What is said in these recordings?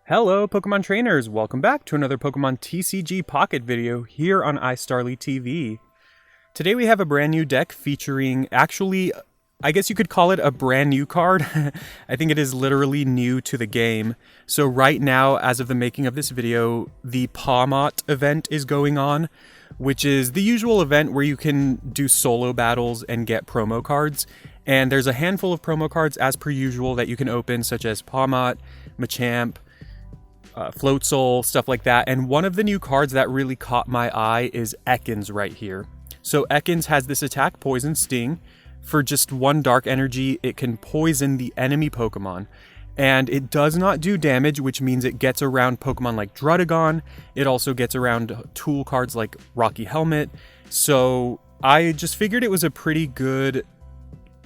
Hello Pokemon trainers, welcome back to another Pokemon TCG Pocket video here on iStarly TV. Today we have a brand new deck featuring, actually, I guess you could call it a brand new card. I think it is literally new to the game. So right now, as of the making of this video, the Pawmot event is going on, which is the usual event where you can do solo battles and get promo cards. And there's a handful of promo cards as per usual that you can open, such as Pawmot, Machamp, Float Soul, stuff like that. And one of the new cards that really caught my eye is Ekans right here. So Ekans has this attack, Poison Sting. For just one dark energy, it can poison the enemy Pokemon. And it does not do damage, which means it gets around Pokemon like Druddigon. It also gets around tool cards like Rocky Helmet. So I just figured it was a pretty good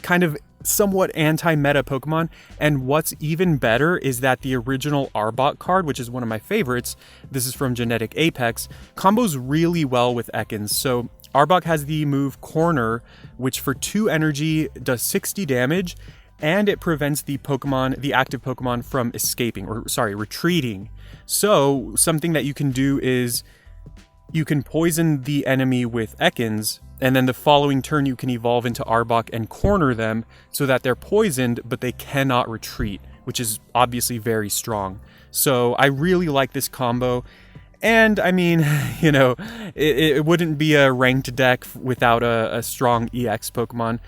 kind of somewhat anti-meta Pokemon, and what's even better is that the original Arbok card, which is one of my favorites, this is from Genetic Apex, combos really well with Ekans. So Arbok has the move Corner, which for 2 energy does 60 damage, and it prevents the active Pokemon from escaping, or sorry, retreating. So something that you can do is you can poison the enemy with Ekans, and then the following turn you can evolve into Arbok and corner them so that they're poisoned, but they cannot retreat, which is obviously very strong. So I really like this combo. And I mean, you know, it wouldn't be a ranked deck without a strong EX Pokemon.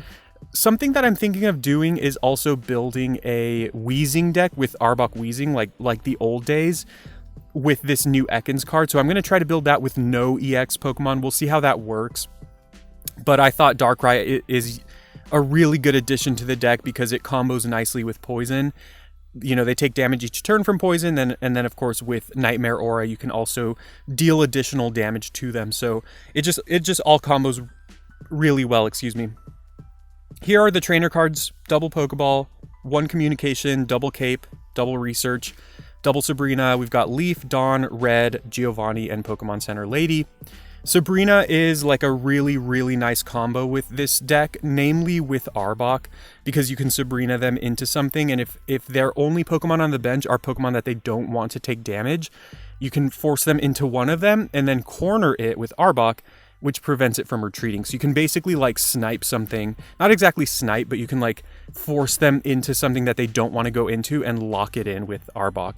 Something that I'm thinking of doing is also building a Weezing deck with Arbok Weezing, like the old days, with this new Ekans card. So I'm going to try to build that with no EX Pokemon. We'll see how that works. But I thought Darkrai is a really good addition to the deck because it combos nicely with Poison. You know, they take damage each turn from Poison, and then of course with Nightmare Aura you can also deal additional damage to them. So it just all combos really well, excuse me. Here are the trainer cards: double Pokeball, 1 Communication, double Cape, double Research, double Sabrina. We've got Leaf, Dawn, Red, Giovanni, and Pokemon Center Lady. Sabrina is like a really, really nice combo with this deck, namely with Arbok, because you can Sabrina them into something, and if their only Pokemon on the bench are Pokemon that they don't want to take damage, you can force them into one of them and then corner it with Arbok, which prevents it from retreating. So you can basically like snipe something, not exactly snipe, but you can like force them into something that they don't want to go into and lock it in with Arbok.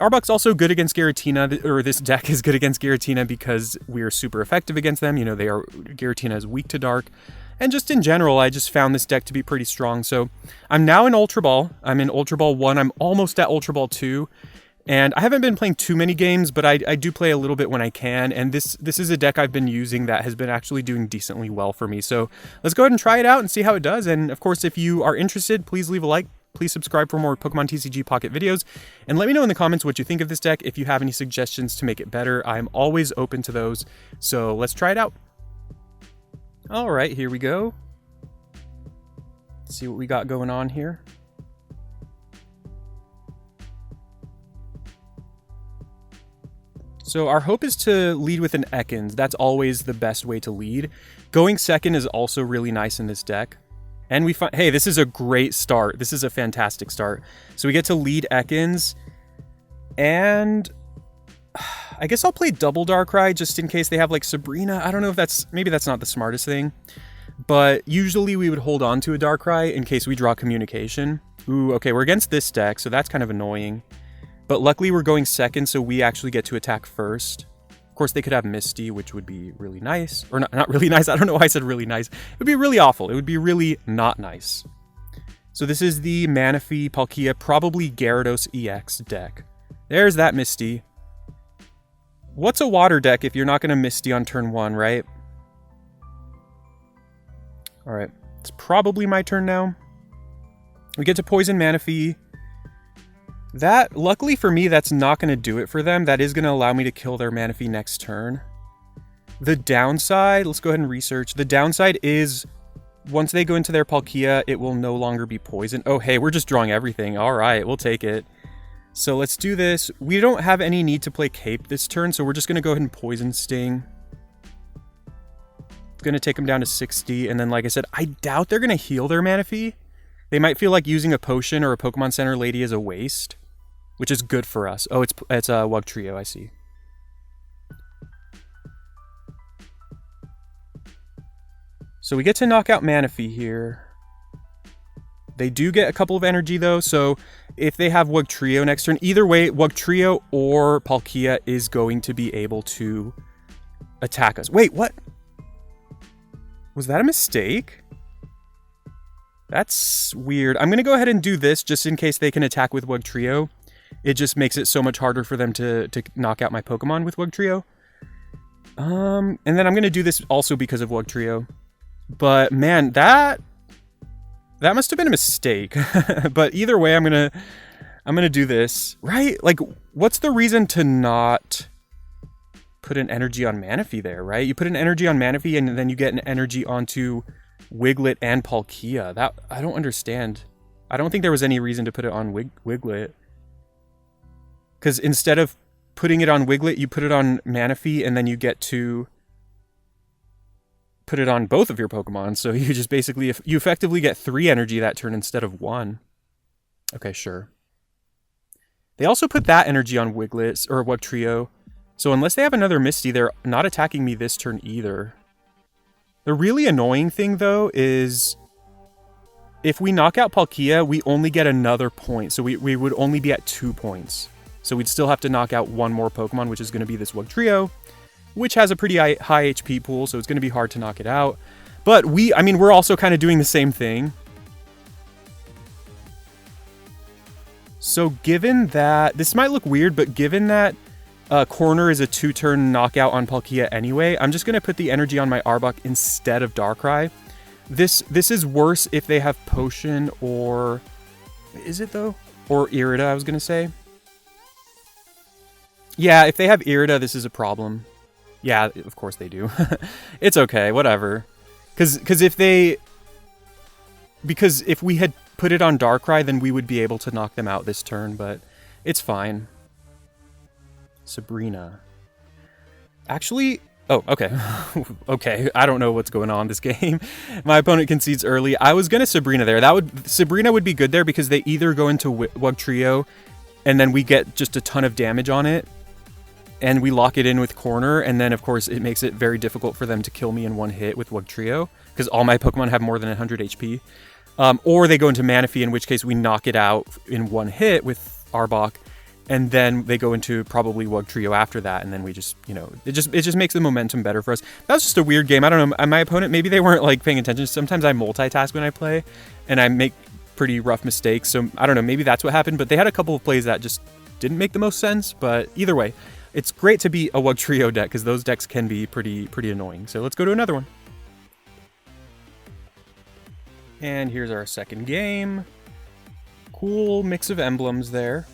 Arbok's also good against Giratina, or this deck is good against Giratina because we are super effective against them. You know, Giratina is weak to dark. And just in general, I just found this deck to be pretty strong. So I'm now in Ultra Ball. I'm in Ultra Ball 1. I'm almost at Ultra Ball 2. And I haven't been playing too many games, but I do play a little bit when I can. And this is a deck I've been using that has been actually doing decently well for me. So let's go ahead and try it out and see how it does. And of course, if you are interested, please leave a like. Please subscribe for more Pokemon TCG Pocket videos, and let me know in the comments what you think of this deck. If you have any suggestions to make it better, I'm always open to those. So let's try it out. All right, here we go. Let's see what we got going on here. So our hope is to lead with an Ekans. That's always the best way to lead. Going second is also really nice in this deck. And we find, hey, this is a great start. This is a fantastic start. So we get to lead Ekans. And I guess I'll play double Darkrai just in case they have like Sabrina. I don't know if maybe that's not the smartest thing. But usually we would hold on to a Darkrai in case we draw Communication. Ooh, okay, we're against this deck, so that's kind of annoying. But luckily we're going second, so we actually get to attack first. Of course, they could have Misty, which would be really nice. Or not really nice. I don't know why I said really nice. It would be really awful. It would be really not nice. So this is the Manaphy, Palkia, probably Gyarados EX deck. There's that Misty. What's a water deck if you're not going to Misty on turn 1, right? Alright. It's probably my turn now. We get to Poison Manaphy. That, luckily for me, that's not going to do it for them. That is going to allow me to kill their Manaphy next turn. The downside, let's go ahead and research. The downside is, once they go into their Palkia, it will no longer be poisoned. Oh, hey, we're just drawing everything. All right, we'll take it. So let's do this. We don't have any need to play Cape this turn, so we're just going to go ahead and Poison Sting. It's going to take them down to 60, and then, like I said, I doubt they're going to heal their Manaphy. They might feel like using a potion or a Pokemon Center Lady is a waste, which is good for us. Oh, it's a Wugtrio, I see. So we get to knock out Manaphy here. They do get a couple of energy though, so if they have Wugtrio next turn, either way, Wugtrio or Palkia is going to be able to attack us. Wait, what? Was that a mistake? That's weird. I'm going to go ahead and do this just in case they can attack with Wugtrio. It just makes it so much harder for them to knock out my Pokemon with Wugtrio. And then I'm going to do this also because of Wugtrio. But man, that must have been a mistake. But either way, I'm gonna do this. Right? Like, what's the reason to not put an energy on Manaphy there, right? You put an energy on Manaphy and then you get an energy onto Wiglet and Palkia. That I don't understand. I don't think there was any reason to put it on Wiglet. Because instead of putting it on Wiglet, you put it on Manaphy and then you get to put it on both of your Pokemon. So you just basically, you effectively get 3 energy that turn instead of 1. Okay, sure. They also put that energy on Wiglet or Wugtrio. So unless they have another Misty, they're not attacking me this turn either. The really annoying thing though is if we knock out Palkia, we only get another point. So we would only be at 2 points. So we'd still have to knock out one more Pokemon, which is going to be this Wugtrio, which has a pretty high HP pool, so it's going to be hard to knock it out. But we're also kind of doing the same thing. So given that, this might look weird, but given that Corner is a 2-turn knockout on Palkia anyway, I'm just going to put the energy on my Arbok instead of Darkrai. This is worse if they have Potion or... Is it though? Or Irida, I was going to say. Yeah, if they have Irida, this is a problem. Yeah, of course they do. It's okay, whatever. Because if we had put it on Darkrai, then we would be able to knock them out this turn, but it's fine. Sabrina. Actually, oh, okay. Okay, I don't know what's going on in this game. My opponent concedes early. I was gonna Sabrina there. Sabrina would be good there because they either go into Wugtrio and then we get just a ton of damage on it, and we lock it in with Corner, and then, of course, it makes it very difficult for them to kill me in one hit with Wugtrio, because all my Pokemon have more than 100 HP. Or they go into Manaphy, in which case we knock it out in one hit with Arbok, and then they go into probably Wugtrio after that, and then we just, you know, it just makes the momentum better for us. That was just a weird game. I don't know, my opponent, maybe they weren't, like, paying attention. Sometimes I multitask when I play, and I make pretty rough mistakes, so I don't know, maybe that's what happened, but they had a couple of plays that just didn't make the most sense, but either way. It's great to be a Wugtrio deck, because those decks can be pretty annoying. So let's go to another one. And here's our second game. Cool mix of emblems there.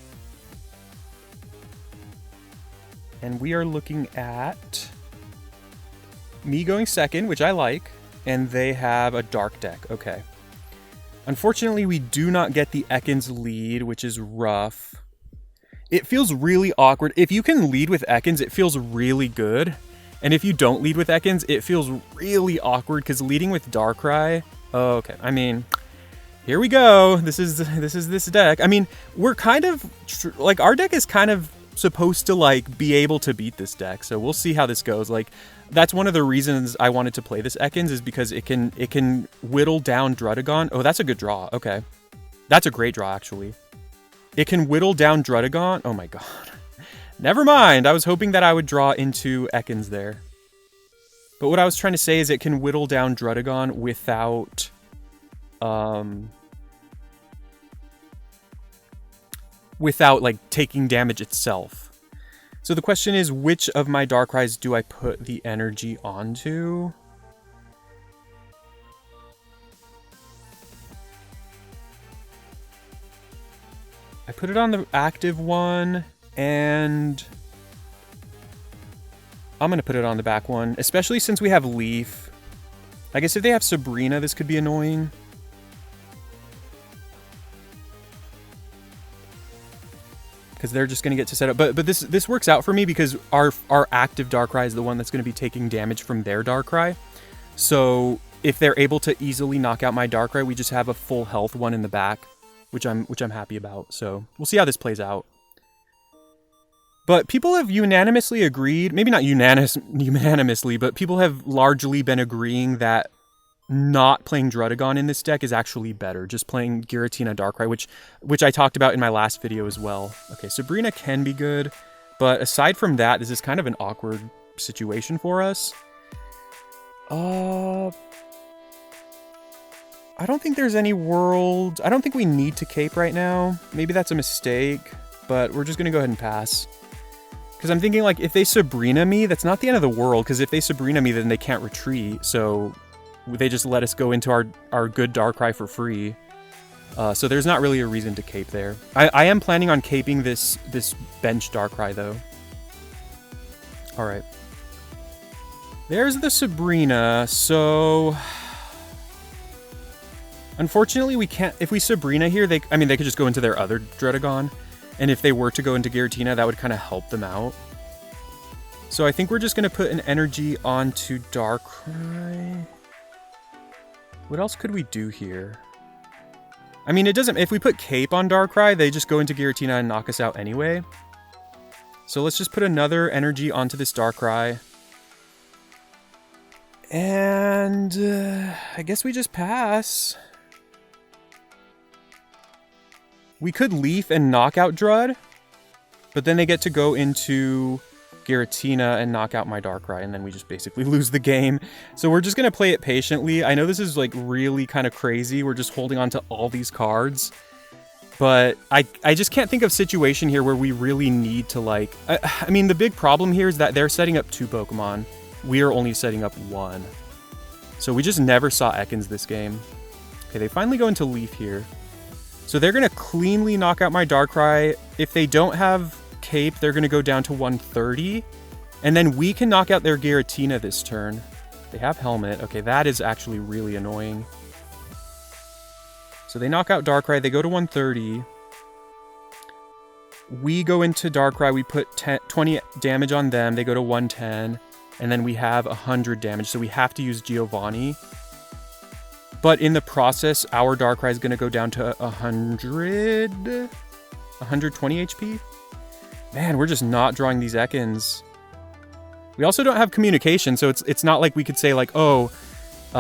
And we are looking at me going second, which I like, and they have a dark deck. Okay. Unfortunately, we do not get the Ekans lead, which is rough. It feels really awkward. If you can lead with Ekans, it feels really good. And if you don't lead with Ekans, it feels really awkward because leading with Darkrai... Oh, okay. I mean, here we go. This is this deck. I mean, we're kind of... Like, our deck is kind of supposed to, like, be able to beat this deck. So we'll see how this goes. Like, that's one of the reasons I wanted to play this Ekans is because it can whittle down Druddigon. Oh, that's a good draw. Okay. That's a great draw, actually. It can whittle down Druddigon. Oh my god. Never mind. I was hoping that I would draw into Ekans there. But what I was trying to say is it can whittle down Druddigon without... without, like, taking damage itself. So the question is, which of my Darkrai's do I put the energy onto? I put it on the active one, and I'm going to put it on the back one, especially since we have Leaf. I guess if they have Sabrina, this could be annoying. Because they're just going to get to set up. But this works out for me because our active Darkrai is the one that's going to be taking damage from their Darkrai. So if they're able to easily knock out my Darkrai, we just have a full health one in the back. Which I'm happy about. So we'll see how this plays out. But people have unanimously agreed, maybe not unanimously, but people have largely been agreeing that not playing Druddigon in this deck is actually better. Just playing Giratina Darkrai, which I talked about in my last video as well. Okay, Sabrina can be good, but aside from that, this is kind of an awkward situation for us. I don't think there's any world... I don't think we need to cape right now. Maybe that's a mistake, but we're just going to go ahead and pass. Because I'm thinking, like, if they Sabrina me, that's not the end of the world, because if they Sabrina me, then they can't retreat, so they just let us go into our good Darkrai for free. So there's not really a reason to cape there. I am planning on caping this bench Darkrai, though. Alright. There's the Sabrina, so... Unfortunately, we can't... If we Sabrina here, they could just go into their other Druddigon. And if they were to go into Giratina, that would kind of help them out. So I think we're just going to put an energy onto Darkrai. What else could we do here? I mean, it doesn't... If we put Cape on Darkrai, they just go into Giratina and knock us out anyway. So let's just put another energy onto this Darkrai. And I guess we just pass. We could Leaf and knock out Drud, but then they get to go into Giratina and knock out my Darkrai, and then we just basically lose the game. So we're just going to play it patiently. I know this is like really kind of crazy. We're just holding on to all these cards. But I just can't think of a situation here where we really need to like... I mean, the big problem here is that they're setting up 2 Pokemon. We are only setting up 1. So we just never saw Ekans this game. Okay, they finally go into Leaf here. So they're going to cleanly knock out my Darkrai. If they don't have Cape, they're going to go down to 130. And then we can knock out their Giratina this turn. They have Helmet. Okay, that is actually really annoying. So they knock out Darkrai. They go to 130. We go into Darkrai. We put 20 damage on them. They go to 110. And then we have 100 damage. So we have to use Giovanni. But in the process, our Darkrai is going to go down to 120 HP. Man, we're just not drawing these Ekans. We also don't have communication, so it's not like we could say like, oh,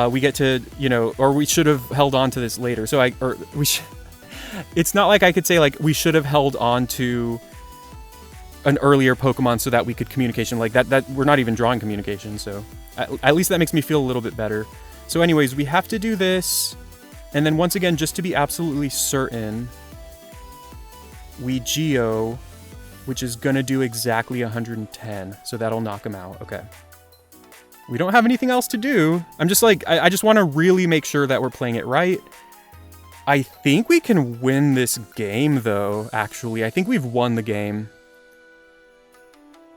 we get to, you know, or we should have held on to this later. So it's not like I could say like we should have held on to an earlier Pokemon so that we could communication like that we're not even drawing communication. So at least that makes me feel a little bit better. So anyways, we have to do this, and then once again, just to be absolutely certain, we Geo, which is going to do exactly 110, so that'll knock him out. Okay. We don't have anything else to do. I'm just like, I just want to really make sure that we're playing it right. I think we can win this game, though, actually. I think we've won the game.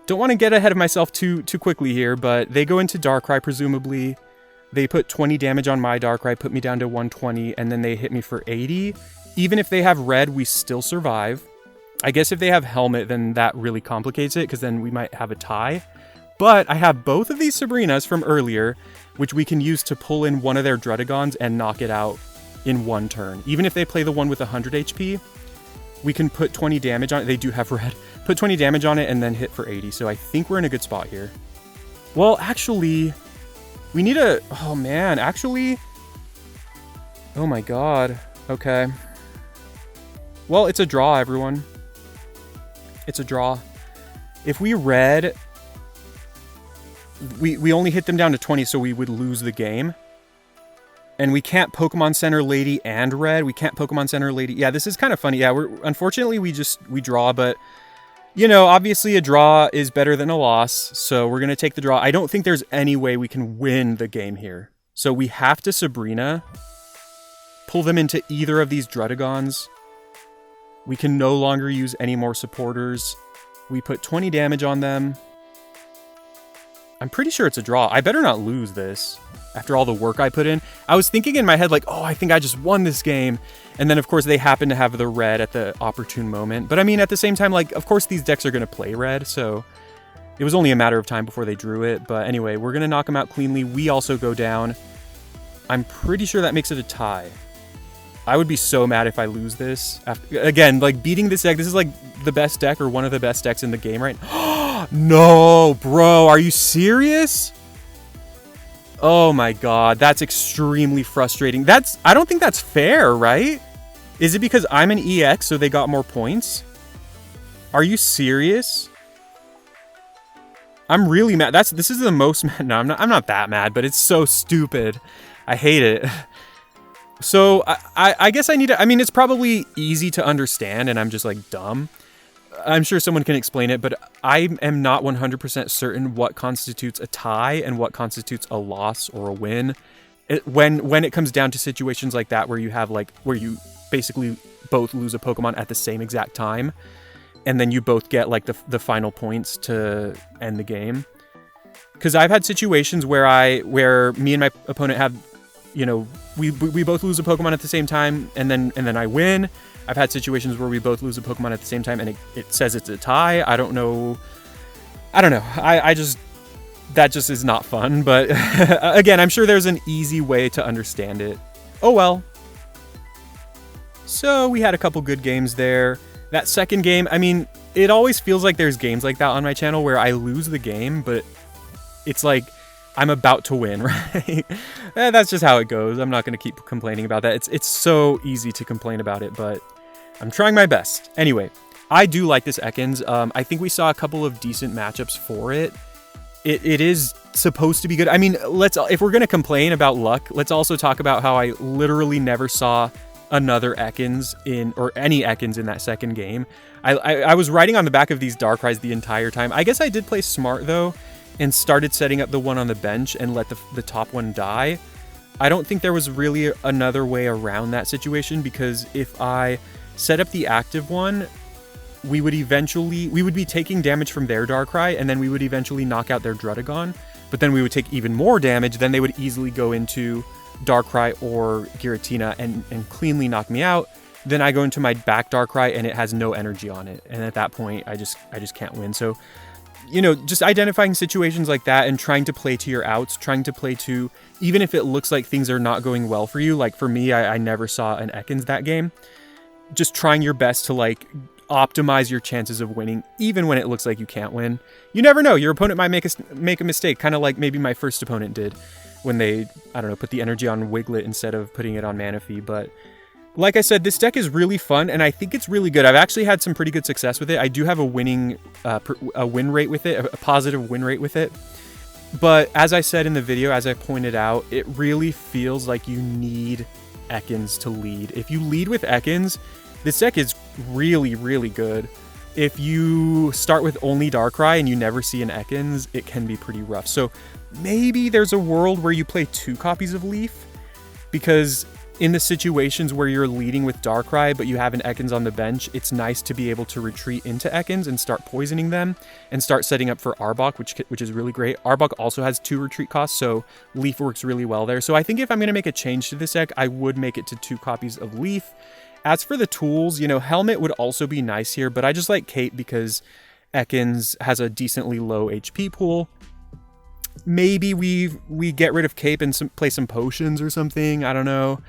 Don't want to get ahead of myself too quickly here, but they go into Darkrai, presumably. They put 20 damage on my Darkrai, put me down to 120, and then they hit me for 80. Even if they have red, we still survive. I guess if they have Helmet, then that really complicates it, because then we might have a tie. But I have both of these Sabrinas from earlier, which we can use to pull in one of their Druddigons and knock it out in one turn. Even if they play the one with 100 HP, we can put 20 damage on it. They do have red. Put 20 damage on it and then hit for 80. So I think we're in a good spot here. Well, actually... We need a... Oh, man. Actually... Oh, my God. Okay. Well, it's a draw, everyone. It's a draw. If we red... We only hit them down to 20, so we would lose the game. And we can't Pokemon Center Lady and red. We can't Pokemon Center Lady... Yeah, this is kind of funny. Yeah, unfortunately, we draw, but... You know, obviously a draw is better than a loss, so we're going to take the draw. I don't think there's any way we can win the game here. So we have to Sabrina, pull them into either of these Druddigons. We can no longer use any more supporters. We put 20 damage on them. I'm pretty sure it's a draw. I better not lose this after all the work I put in. I was thinking in my head like, oh, I think I just won this game. And then, of course, they happen to have the red at the opportune moment. But, I mean, at the same time, like, of course, these decks are going to play red. So it was only a matter of time before they drew it. But anyway, we're going to knock them out cleanly. We also go down. I'm pretty sure that makes it a tie. I would be so mad if I lose this. Again, like beating this deck, this is like the best deck or one of the best decks in the game right now. No, bro, are you serious? Oh my god, that's extremely frustrating. I don't think that's fair, right? Is it because I'm an EX so they got more points? Are you serious? I'm really mad. This is the most mad. No, I'm not that mad, but it's so stupid. I hate it. So I guess I need to, I mean, it's probably easy to understand and I'm just like dumb. I'm sure someone can explain it, but I am not 100% certain what constitutes a tie and what constitutes a loss or a win. When it comes down to situations like that where you have like, where you basically both lose a Pokemon at the same exact time, and then you both get like the final points to end the game. Because I've had situations where me and my opponent have, you know, we both lose a Pokemon at the same time, and then I win. I've had situations where we both lose a Pokemon at the same time, and it says it's a tie. I don't know. I just, that just is not fun. But again, I'm sure there's an easy way to understand it. Oh well. So we had a couple good games there. That second game, I mean, it always feels like there's games like that on my channel where I lose the game, but it's like I'm about to win, right? That's just how it goes. I'm not going to keep complaining about that. It's so easy to complain about it, but I'm trying my best. Anyway, I do like this Ekans. I think we saw a couple of decent matchups for it. It is supposed to be good. I mean, if we're going to complain about luck, let's also talk about how I literally never saw another Ekans or any Ekans in that second game. I was riding on the back of these Darkrai's the entire time. I guess I did play smart though and started setting up the one on the bench and let the top one die. I don't think there was really another way around that situation, because if I set up the active one, we would be taking damage from their Darkrai, and then we would eventually knock out their Druddigon, but then we would take even more damage. Then they would easily go into Darkrai or Giratina and cleanly knock me out. Then I go into my back Darkrai and it has no energy on it, and at that point I just can't win. So, you know, just identifying situations like that and trying to play to your outs, trying to play to, even if it looks like things are not going well for you. Like for me, I never saw an Ekans that game. Just trying your best to like optimize your chances of winning, even when it looks like you can't win. You never know. Your opponent might make a mistake, kind of like maybe my first opponent did when they, I don't know, put the energy on Wiglet instead of putting it on Manaphy. But like I said, this deck is really fun, and I think it's really good. I've actually had some pretty good success with it. I do have a win rate with it, a positive win rate with it. But as I said in the video, as I pointed out, it really feels like you need Ekans to lead. If you lead with Ekans, this deck is really, really good. If you start with only Darkrai and you never see an Ekans, it can be pretty rough. So maybe there's a world where you play 2 copies of Leaf, because in the situations where you're leading with Darkrai but you have an Ekans on the bench, it's nice to be able to retreat into Ekans and start poisoning them and start setting up for Arbok, which is really great. Arbok also has 2 retreat costs, so Leaf works really well there. So I think if I'm going to make a change to this deck, I would make it to 2 copies of Leaf. As for the tools, you know, Helmet would also be nice here, but I just like Cape because Ekans has a decently low HP pool. Maybe we get rid of Cape and play some potions or something. I don't know.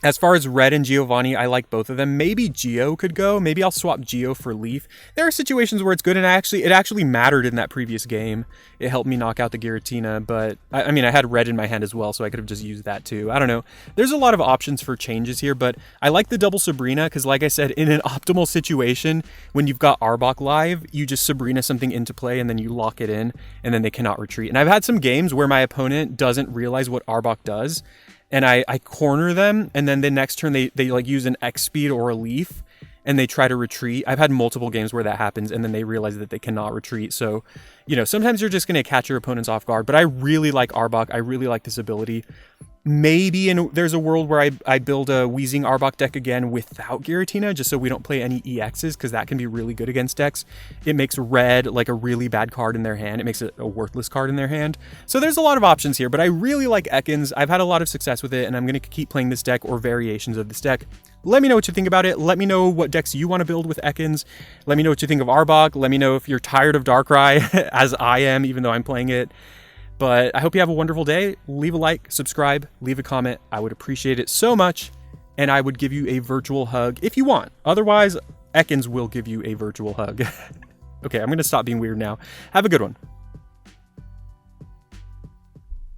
As far as Red and Giovanni, I like both of them. Maybe Geo could go. Maybe I'll swap Geo for Leaf. There are situations where it's good, and it actually mattered in that previous game. It helped me knock out the Giratina, but I mean, I had Red in my hand as well, so I could have just used that too. I don't know. There's a lot of options for changes here, but I like the double Sabrina because, like I said, in an optimal situation, when you've got Arbok live, you just Sabrina something into play, and then you lock it in, and then they cannot retreat. And I've had some games where my opponent doesn't realize what Arbok does, and I corner them, and then the next turn they like use an X speed or a Leaf, and they try to retreat. I've had multiple games where that happens, and then they realize that they cannot retreat. So, you know, sometimes you're just going to catch your opponents off guard, but I really like Arbok. I really like this ability. Maybe there's a world where I build a Wheezing Arbok deck again without Giratina, just so we don't play any EXs, because that can be really good against decks. It makes Red like a really bad card in their hand. It makes it a worthless card in their hand. So there's a lot of options here, but I really like Ekans. I've had a lot of success with it, and I'm going to keep playing this deck or variations of this deck. Let me know what you think about it. Let me know what decks you want to build with Ekans. Let me know what you think of Arbok. Let me know if you're tired of Darkrai, as I am, even though I'm playing it. But I hope you have a wonderful day. Leave a like, subscribe, leave a comment. I would appreciate it so much. And I would give you a virtual hug if you want. Otherwise, Ekans will give you a virtual hug. Okay, I'm going to stop being weird now. Have a good one.